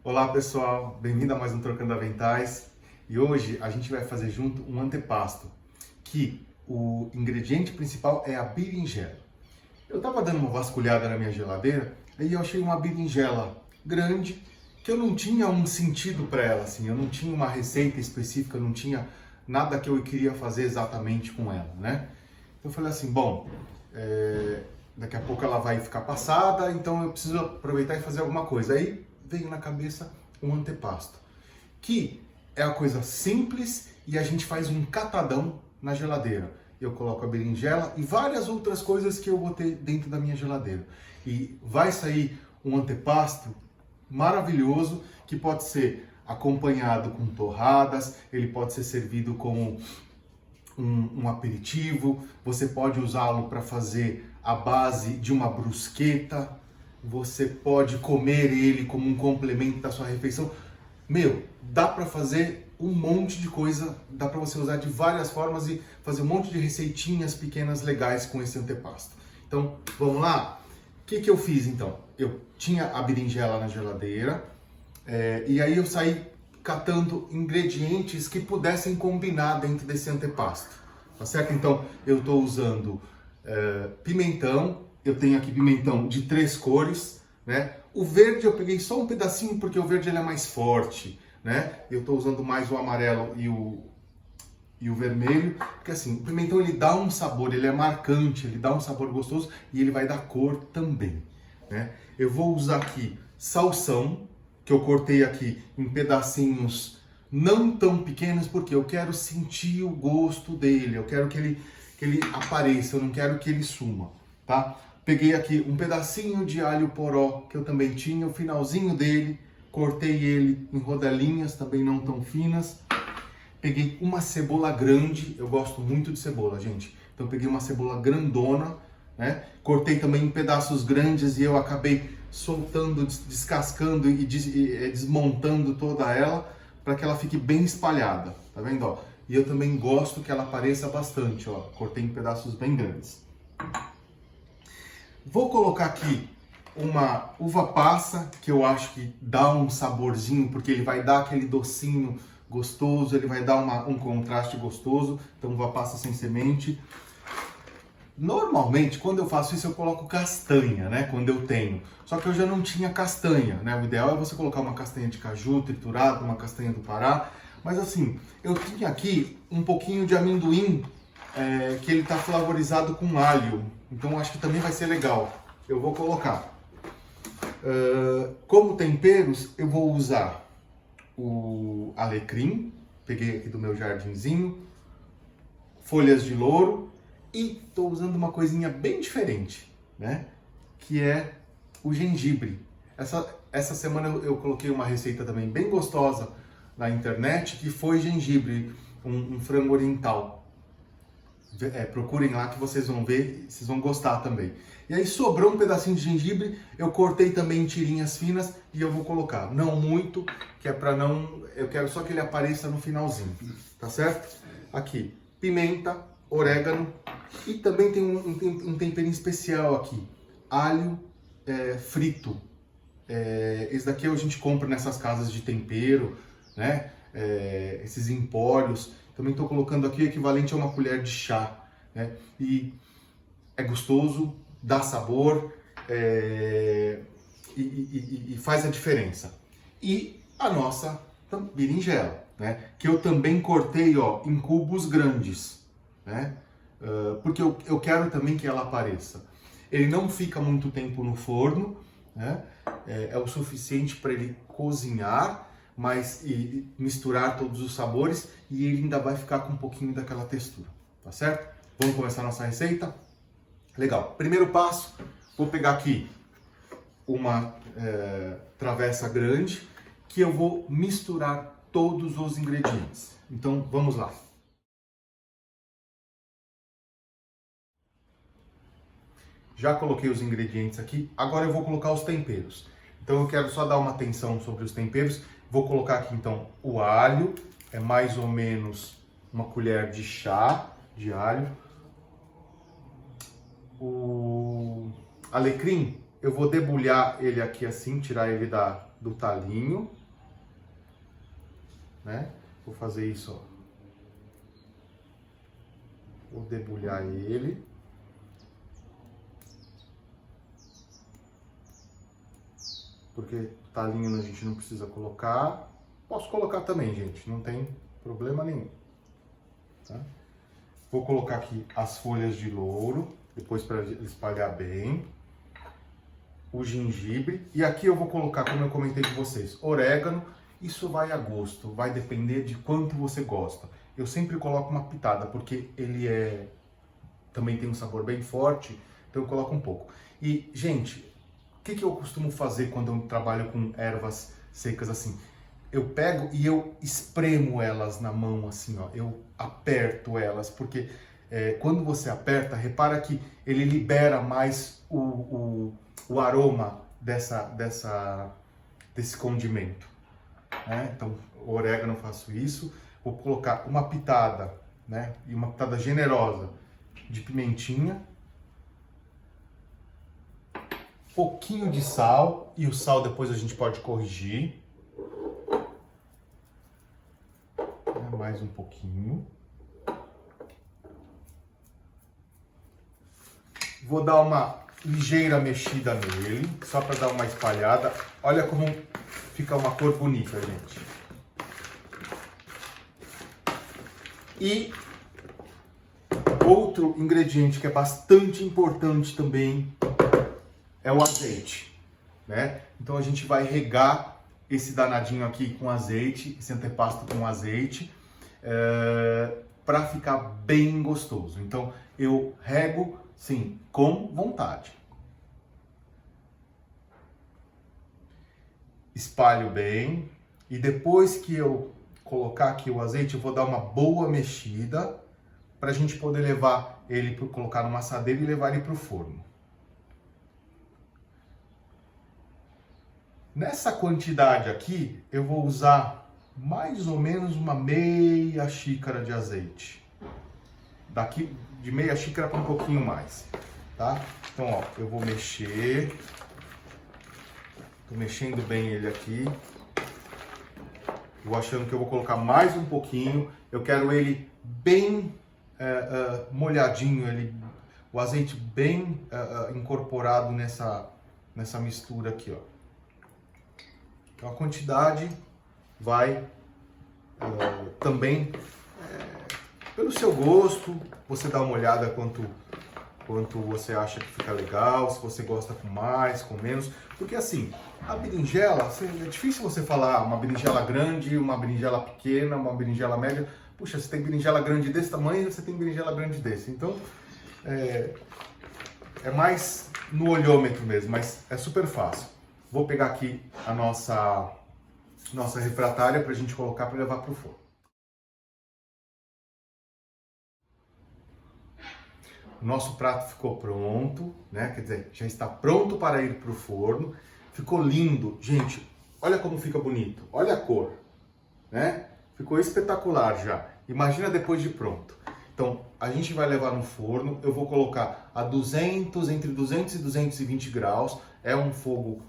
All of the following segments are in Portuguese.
Olá pessoal, bem-vindo a mais um Trocando Aventais. E hoje a gente vai fazer junto um antepasto, que o ingrediente principal é a berinjela. Eu estava dando uma vasculhada na minha geladeira e eu achei uma berinjela grande que eu não tinha um sentido para ela, assim, eu não tinha uma receita específica, eu não tinha nada que eu queria fazer exatamente com ela, né? Então eu falei assim, bom, daqui a pouco ela vai ficar passada, então eu preciso aproveitar e fazer alguma coisa. Aí veio na cabeça um antepasto, que é a coisa simples e a gente faz um catadão na geladeira. Eu coloco a berinjela e várias outras coisas que eu botei dentro da minha geladeira. E vai sair um antepasto maravilhoso que pode ser acompanhado com torradas, ele pode ser servido como um aperitivo, você pode usá-lo para fazer a base de uma brusqueta, você pode comer ele como um complemento da sua refeição. Meu, dá para fazer um monte de coisa, dá para você usar de várias formas e fazer um monte de receitinhas pequenas legais com esse antepasto. Então, vamos lá? O que eu fiz então? Eu tinha a berinjela na geladeira, e aí eu saí catando ingredientes que pudessem combinar dentro desse antepasto, tá certo? Então eu estou usando pimentão, eu tenho aqui pimentão de 3 cores, né? O verde eu peguei só um pedacinho porque o verde ele é mais forte, né? Eu estou usando mais o amarelo e o vermelho, porque assim, o pimentão ele dá um sabor, ele é marcante, ele dá um sabor gostoso e ele vai dar cor também, né? Eu vou usar aqui salsão, que eu cortei aqui em pedacinhos não tão pequenos, porque eu quero sentir o gosto dele, eu quero que ele apareça, eu não quero que ele suma, tá? Peguei aqui um pedacinho de alho poró, que eu também tinha, o finalzinho dele, cortei ele em rodelinhas, também não tão finas. Peguei uma cebola grande, eu gosto muito de cebola, gente. Então peguei uma cebola grandona, né? Cortei também em pedaços grandes e eu acabei soltando, descascando e desmontando toda ela para que ela fique bem espalhada, tá vendo, ó? E eu também gosto que ela apareça bastante, ó. Cortei em pedaços bem grandes. Vou colocar aqui uma uva passa, que eu acho que dá um saborzinho, porque ele vai dar aquele docinho gostoso, ele vai dar um contraste gostoso. Então, uva passa sem semente. Normalmente, quando eu faço isso, eu coloco castanha, né? Quando eu tenho. Só que eu já não tinha castanha, né? O ideal é você colocar uma castanha de caju triturada, uma castanha do Pará. Mas assim, eu tinha aqui um pouquinho de amendoim, que ele tá flavorizado com alho. Então acho que também vai ser legal. Eu vou colocar. Como temperos, eu vou usar o alecrim. Peguei aqui do meu jardinzinho. Folhas de louro. E estou usando uma coisinha bem diferente, né? Que é o gengibre. Essa semana eu coloquei uma receita também bem gostosa na internet, que foi gengibre, um frango oriental. Procurem lá que vocês vão ver, vocês vão gostar também. E aí sobrou um pedacinho de gengibre, eu cortei também em tirinhas finas e eu vou colocar. Não muito, que é para não... Eu quero só que ele apareça no finalzinho, tá certo? Aqui, pimenta, orégano e também tem um temperinho especial aqui, alho frito. Esse daqui a gente compra nessas casas de tempero, né? Esses empórios. Também estou colocando aqui o equivalente a uma colher de chá, né? E é gostoso, dá sabor e faz a diferença. E a nossa berinjela, né? Que eu também cortei, ó, em cubos grandes, né? Porque eu quero também que ela apareça. Ele não fica muito tempo no forno, né? É o suficiente para ele cozinhar, mas misturar todos os sabores e ele ainda vai ficar com um pouquinho daquela textura, tá certo? Vamos começar a nossa receita? Legal. Primeiro passo, vou pegar aqui uma travessa grande que eu vou misturar todos os ingredientes. Então vamos lá. Já coloquei os ingredientes aqui, agora eu vou colocar os temperos. Então eu quero só dar uma atenção sobre os temperos. Vou colocar aqui então o alho, é mais ou menos uma colher de chá de alho. O alecrim, eu vou debulhar ele aqui assim, tirar ele do talinho, né? Vou fazer isso, ó. Vou debulhar ele. Porque talinho a gente não precisa colocar. Posso colocar também, gente, não tem problema nenhum. Tá? Vou colocar aqui as folhas de louro, depois para espalhar bem. O gengibre. E aqui eu vou colocar, como eu comentei com vocês, orégano. Isso vai a gosto, vai depender de quanto você gosta. Eu sempre coloco uma pitada, porque ele também tem um sabor bem forte, então eu coloco um pouco. E, gente, o que eu costumo fazer quando eu trabalho com ervas secas assim? Eu pego e eu espremo elas na mão, assim, ó. Eu aperto elas, porque quando você aperta, repara que ele libera mais o aroma desse condimento. Né? Então, o orégano eu faço isso. Vou colocar uma pitada, né? E uma pitada generosa de pimentinha. Pouquinho de sal, e o sal depois a gente pode corrigir. Mais um pouquinho. Vou dar uma ligeira mexida nele, só para dar uma espalhada. Olha como fica uma cor bonita, gente. E outro ingrediente que é bastante importante também é o azeite, né? Então a gente vai regar esse danadinho aqui com azeite, esse antepasto com azeite, para ficar bem gostoso. Então eu rego, sim, com vontade. Espalho bem e depois que eu colocar aqui o azeite, eu vou dar uma boa mexida para a gente poder levar ele para colocar numa assadeira e levar ele para o forno. Nessa quantidade aqui, eu vou usar mais ou menos uma meia xícara de azeite. Daqui de meia xícara para um pouquinho mais, tá? Então, ó, eu vou mexer. Tô mexendo bem ele aqui. Vou achando que eu vou colocar mais um pouquinho. Eu quero ele bem molhadinho, o azeite bem incorporado nessa mistura aqui, ó. Então a quantidade vai também pelo seu gosto. Você dá uma olhada quanto você acha que fica legal, se você gosta com mais, com menos. Porque assim, a berinjela, é difícil você falar uma berinjela grande, uma berinjela pequena, uma berinjela média. Puxa, você tem berinjela grande desse tamanho, você tem berinjela grande desse. Então, é mais no olhômetro mesmo, mas é super fácil. Vou pegar aqui a nossa refratária para a gente colocar para levar para o forno. O nosso prato ficou pronto, né? Quer dizer, já está pronto para ir para o forno. Ficou lindo. Gente, olha como fica bonito. Olha a cor, né? Ficou espetacular já. Imagina depois de pronto. Então, a gente vai levar no forno. Eu vou colocar a entre 200 e 220 graus. É um fogo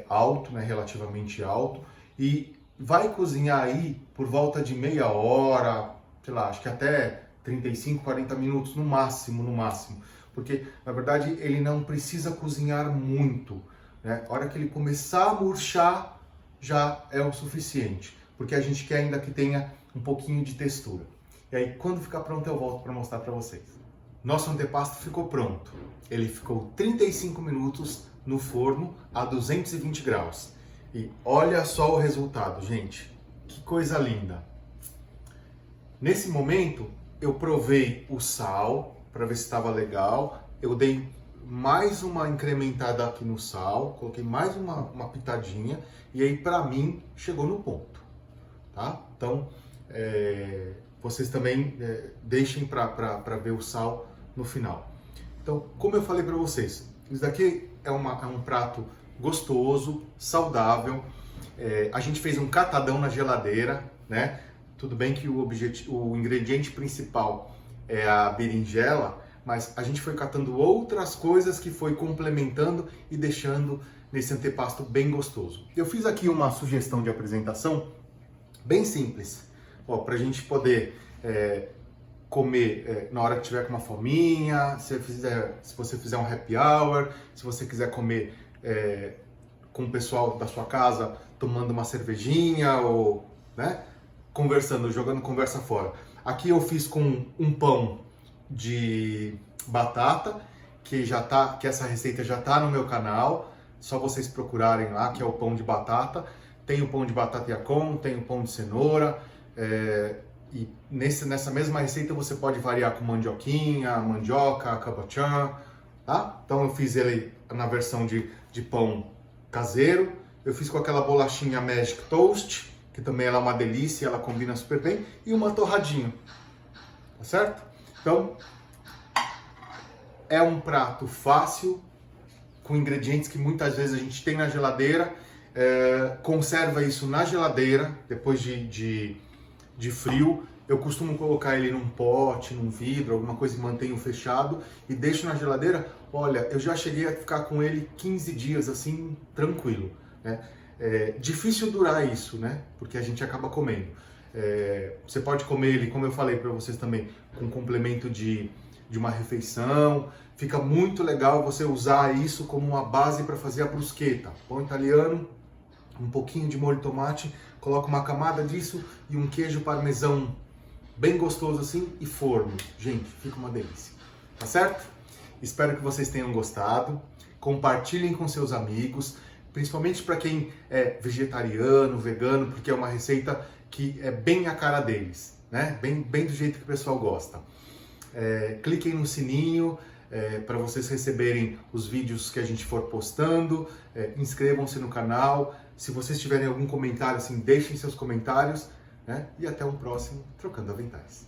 alto, né? Relativamente alto. E vai cozinhar aí por volta de meia hora, sei lá, acho que até 35, 40 minutos no máximo, porque na verdade ele não precisa cozinhar muito, né? A hora que ele começar a murchar já é o suficiente, porque a gente quer ainda que tenha um pouquinho de textura. E aí quando ficar pronto eu volto para mostrar para vocês. Nosso antepasto ficou pronto. Ele ficou 35 minutos no forno a 220 graus. E olha só o resultado, gente. Que coisa linda. Nesse momento eu provei o sal para ver se estava legal. Eu dei mais uma incrementada aqui no sal, coloquei mais uma pitadinha e aí para mim chegou no ponto, tá? Então vocês também deixem para ver o sal no final. Então, como eu falei para vocês, isso daqui é um prato gostoso, saudável. A gente fez um catadão na geladeira, né? Tudo bem que o ingrediente principal é a berinjela, mas a gente foi catando outras coisas que foi complementando e deixando nesse antepasto bem gostoso. Eu fiz aqui uma sugestão de apresentação bem simples, para a gente poder comer na hora que tiver com uma fominha, se você fizer um happy hour, se você quiser comer com o pessoal da sua casa, tomando uma cervejinha ou, né, conversando, jogando conversa fora. Aqui eu fiz com um pão de batata, que essa receita já tá no meu canal, só vocês procurarem lá, que é o pão de batata. Tem o pão de batata Yacon, tem o pão de cenoura, e nessa mesma receita você pode variar com mandioquinha, mandioca, cabochã, tá? Então eu fiz ele na versão de pão caseiro. Eu fiz com aquela bolachinha Magic Toast, que também ela é uma delícia, ela combina super bem, e uma torradinha, tá certo? Então, é um prato fácil, com ingredientes que muitas vezes a gente tem na geladeira, conserva isso na geladeira, depois de frio. Eu costumo colocar ele num pote, num vidro, alguma coisa e mantenho fechado e deixo na geladeira. Olha, eu já cheguei a ficar com ele 15 dias assim, tranquilo, né? É difícil durar isso, né? Porque a gente acaba comendo. Você pode comer ele, como eu falei para vocês também, com complemento de uma refeição. Fica muito legal você usar isso como uma base para fazer a bruschetta. Pão italiano, um pouquinho de molho de tomate, coloca uma camada disso e um queijo parmesão bem gostoso assim e forno. Gente, fica uma delícia. Tá certo? Espero que vocês tenham gostado. Compartilhem com seus amigos, principalmente para quem é vegetariano, vegano, porque é uma receita que é bem a cara deles, né? Bem do jeito que o pessoal gosta. Cliquem no sininho para vocês receberem os vídeos que a gente for postando. Inscrevam-se no canal. Se vocês tiverem algum comentário, assim, deixem seus comentários, né? E até um próximo Trocando Aventais.